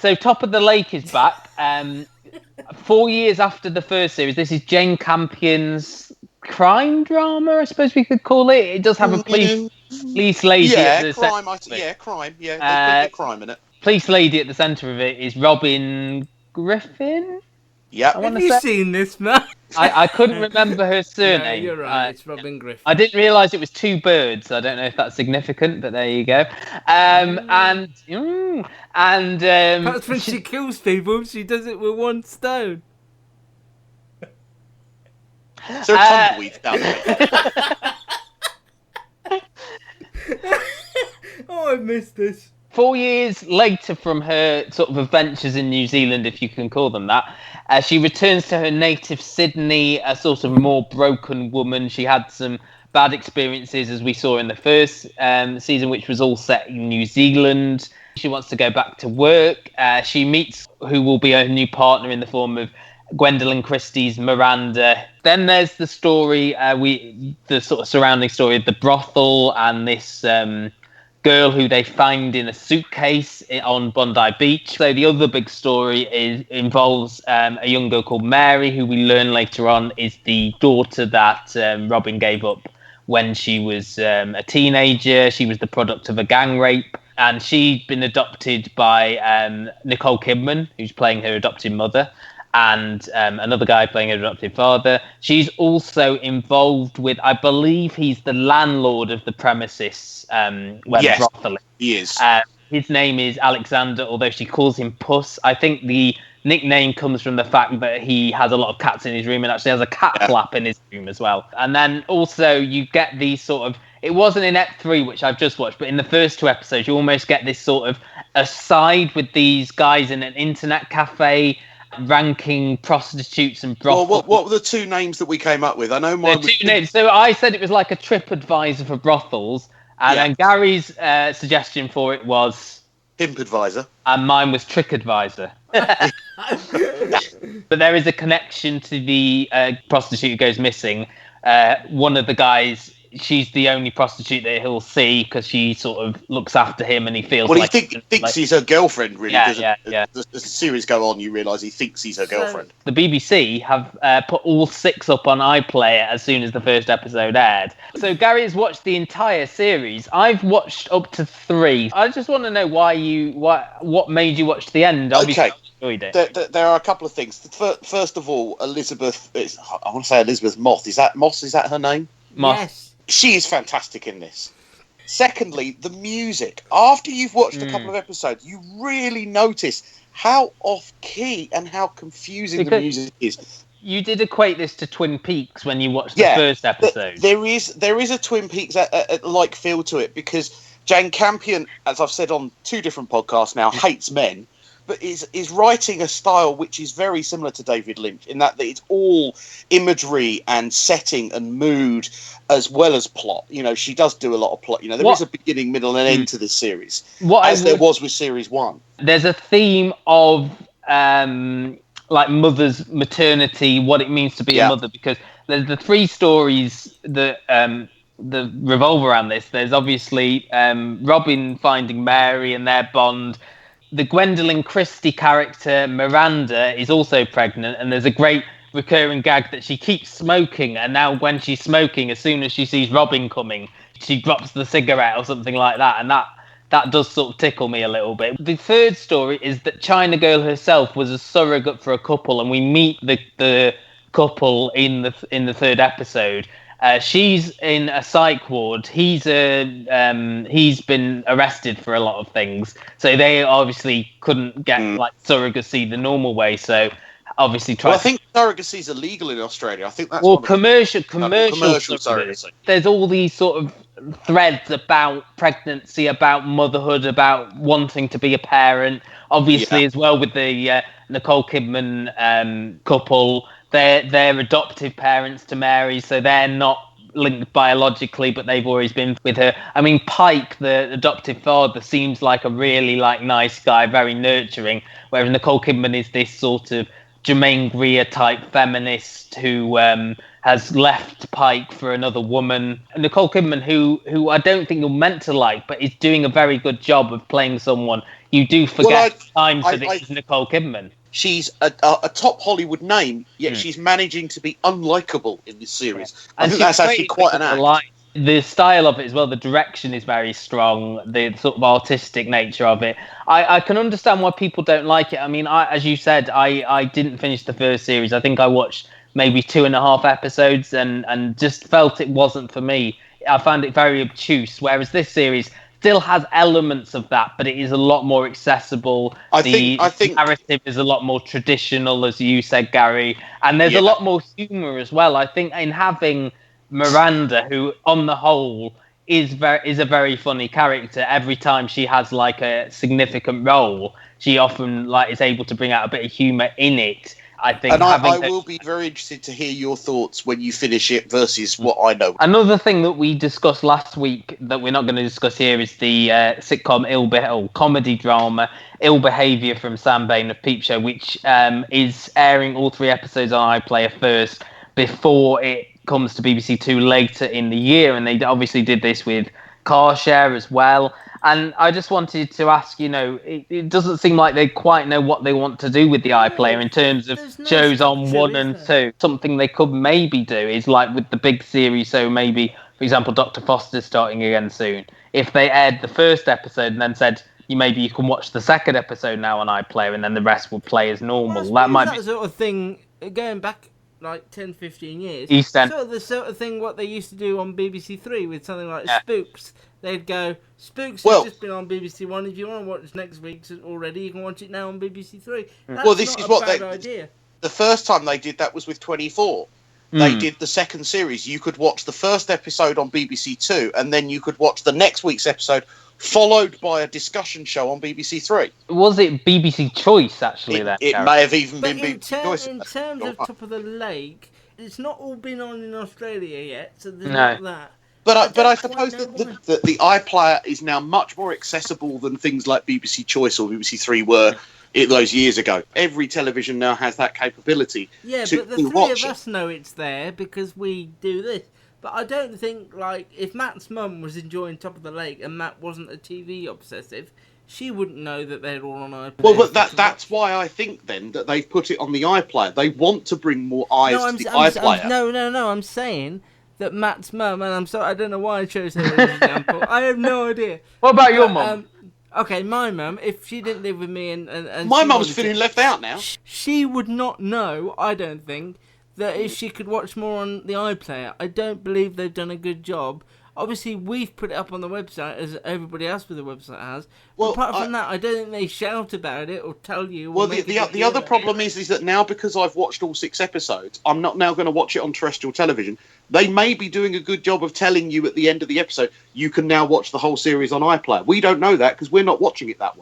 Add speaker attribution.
Speaker 1: So Top of the Lake is back. 4 years after the first series, this is Jane Campion's crime drama, I suppose we could call it. It does have a police lady at the
Speaker 2: crime.
Speaker 1: centre.
Speaker 2: Yeah, there's a bit of crime in it.
Speaker 1: Police lady at the centre of it is Robin Griffin.
Speaker 2: Yeah.
Speaker 3: Have you seen this, man?
Speaker 1: I couldn't remember her surname.
Speaker 3: No, you're right. It's Robin Griffin.
Speaker 1: I didn't realise it was two birds. I don't know if that's significant, but there you go. That's
Speaker 3: when she kills people. She does it with one stone.
Speaker 2: Is there a tumbleweed down there?
Speaker 3: Oh, I missed this.
Speaker 1: 4 years later from her sort of adventures in New Zealand, if you can call them that, she returns to her native Sydney, a sort of more broken woman. She had some bad experiences, as we saw in the first season, which was all set in New Zealand. She wants to go back to work. She meets who will be her new partner in the form of Gwendolyn Christie's Miranda. Then there's the story, the sort of surrounding story of the brothel and this girl who they find in a suitcase on Bondi Beach. So the other big story involves a young girl called Mary, who we learn later on is the daughter that Robin gave up when she was a teenager. She was the product of a gang rape, and she'd been adopted by Nicole Kidman, who's playing her adopted mother, and another guy playing her adopted father. She's also involved with, I believe he's the landlord of the premises where the brothel is.
Speaker 2: He is.
Speaker 1: His name is Alexander, although she calls him Puss. I think the nickname comes from the fact that he has a lot of cats in his room and actually has a cat flap in his room as well. And then also you get these sort of, it wasn't in Ep 3, which I've just watched, but in the first two episodes, you almost get this sort of aside with these guys in an internet cafe ranking prostitutes and brothels.
Speaker 2: Well, what were the two names that we came up with? I know mine was...
Speaker 1: two names. So I said it was like a TripAdvisor for brothels, and then Gary's suggestion for it was...
Speaker 2: Pimp Advisor.
Speaker 1: And mine was Trick Advisor. But there is a connection to the prostitute who goes missing. One of the guys, she's the only prostitute that he'll see because she sort of looks after him and he feels like...
Speaker 2: Well, he thinks he's her girlfriend, really.
Speaker 1: Yeah.
Speaker 2: As the series go on, you realise he thinks he's her girlfriend.
Speaker 1: The BBC have put all 6 up on iPlayer as soon as the first episode aired. So Gary has watched the entire series. I've watched up to 3. I just want to know what made you watch the end.
Speaker 2: Okay.
Speaker 1: Enjoyed it.
Speaker 2: There are a couple of things. First of all, Elizabeth... I want to say Elizabeth Moss. Is that her name?
Speaker 1: Moss.
Speaker 3: Yes.
Speaker 2: She is fantastic in this. Secondly, the music. After you've watched a couple of episodes, you really notice how off-key and how confusing the music is.
Speaker 1: You did equate this to Twin Peaks when you watched the first episode.
Speaker 2: There is a Twin Peaks like feel to it because Jane Campion, as I've said on 2 different podcasts now, hates men, but is writing a style which is very similar to David Lynch in that it's all imagery and setting and mood as well as plot. You know, she does do a lot of plot. You know, there is a beginning, middle, and end to this series, there was with Series 1.
Speaker 1: There's a theme of like mother's maternity, what it means to be a mother, because there's the 3 stories that revolve around this. There's obviously Robin finding Mary and their bond. The Gwendolyn Christie character, Miranda, is also pregnant, and there's a great recurring gag that she keeps smoking, and now when she's smoking, as soon as she sees Robin coming, she drops the cigarette or something like that, and that does sort of tickle me a little bit. The third story is that China Girl herself was a surrogate for a couple, and we meet the couple in the 3rd episode. She's in a psych ward. He's been arrested for a lot of things, so they obviously couldn't get like surrogacy the normal way. So obviously,
Speaker 2: I think surrogacy is illegal in Australia. I think that's
Speaker 1: commercial surrogacy. There's all these sort of threads about pregnancy, about motherhood, about wanting to be a parent. Obviously, as well with the Nicole Kidman couple. They're adoptive parents to Mary, so they're not linked biologically, but they've always been with her. I mean, Pike, the adoptive father, seems like a really nice guy, very nurturing, whereas Nicole Kidman is this sort of Jermaine Greer type feminist who has left Pike for another woman. Nicole Kidman, who I don't think you're meant to like, but is doing a very good job of playing someone you do forget time for
Speaker 2: I-
Speaker 1: this Nicole Kidman.
Speaker 2: She's a top Hollywood name, yet she's managing to be unlikable in this series. I think that's actually quite an act.
Speaker 1: The style of it as well, the direction is very strong, the sort of artistic nature of it. I can understand why people don't like it. I mean, as you said, I didn't finish the first series. I think I watched maybe 2.5 episodes and just felt it wasn't for me. I found it very obtuse, whereas this series still has elements of that, but it is a lot more accessible. I think narrative is a lot more traditional, as you said, Gary, and there's a lot more humor as well. I think in having Miranda, who on the whole is a very funny character, every time she has like a significant role, she often is able to bring out a bit of humor in it. I think,
Speaker 2: and I will be very interested to hear your thoughts when you finish it versus what I know.
Speaker 1: Another thing that we discussed last week that we're not going to discuss here is the sitcom comedy drama Ill Behaviour from Sam Bain of Peep Show, which is airing all 3 episodes on iPlayer first before it comes to BBC Two later in the year, and they obviously did this with Car Share as well. And I just wanted to ask, it doesn't seem like they quite know what they want to do with the iPlayer in terms of shows on 1 and 2. Something they could maybe do is like with the big series, so maybe, for example, Dr. Foster's starting again soon. If they aired the first episode and then said, maybe you can watch the second episode now on iPlayer and then the rest will play as normal.
Speaker 3: Well,
Speaker 1: that might
Speaker 3: be the sort of thing, going back like 10, 15 years, the sort of thing what they used to do on BBC Three with something like Spooks. They'd go, Spooks has just been on BBC One. If you want to watch next week's already, you can watch it now on BBC Three. This is what bad idea.
Speaker 2: The first time they did that was with 24. They did the second series. You could watch the first episode on BBC Two, and then you could watch the next week's episode, followed by a discussion show on BBC Three.
Speaker 1: Was it BBC Choice, actually?
Speaker 2: It may have even been BBC Choice.
Speaker 3: In terms of Top of the Lake, it's not all been on in Australia yet, so there's not that.
Speaker 2: But I suppose that the iPlayer is now much more accessible than things like BBC Choice or BBC Three were those years ago. Every television now has that capability.
Speaker 3: Yeah, but the three of us know it's there because we do this. But I don't think, if Matt's mum was enjoying Top of the Lake and Matt wasn't a TV obsessive, she wouldn't know that they're all on iPlayer.
Speaker 2: Well, but that's why I think, then, that they've put it on the iPlayer. They want to bring more eyes to the iPlayer.
Speaker 3: No, I'm saying that Matt's mum, and I'm sorry, I don't know why I chose her as an example. I have no idea.
Speaker 1: What about your mum?
Speaker 3: Okay, my mum, if she didn't live with me and
Speaker 2: my mum's feeling left out now.
Speaker 3: She would not know, I don't think, that if she could watch more on the iPlayer. I don't believe they've done a good job. Obviously, we've put it up on the website, as everybody else with the website has. Well, apart from that, I don't think they shout about it or tell you.
Speaker 2: Well, the other problem is that now, because I've watched all 6 episodes, I'm not now going to watch it on terrestrial television. They may be doing a good job of telling you at the end of the episode, you can now watch the whole series on iPlayer. We don't know that because we're not watching it that way.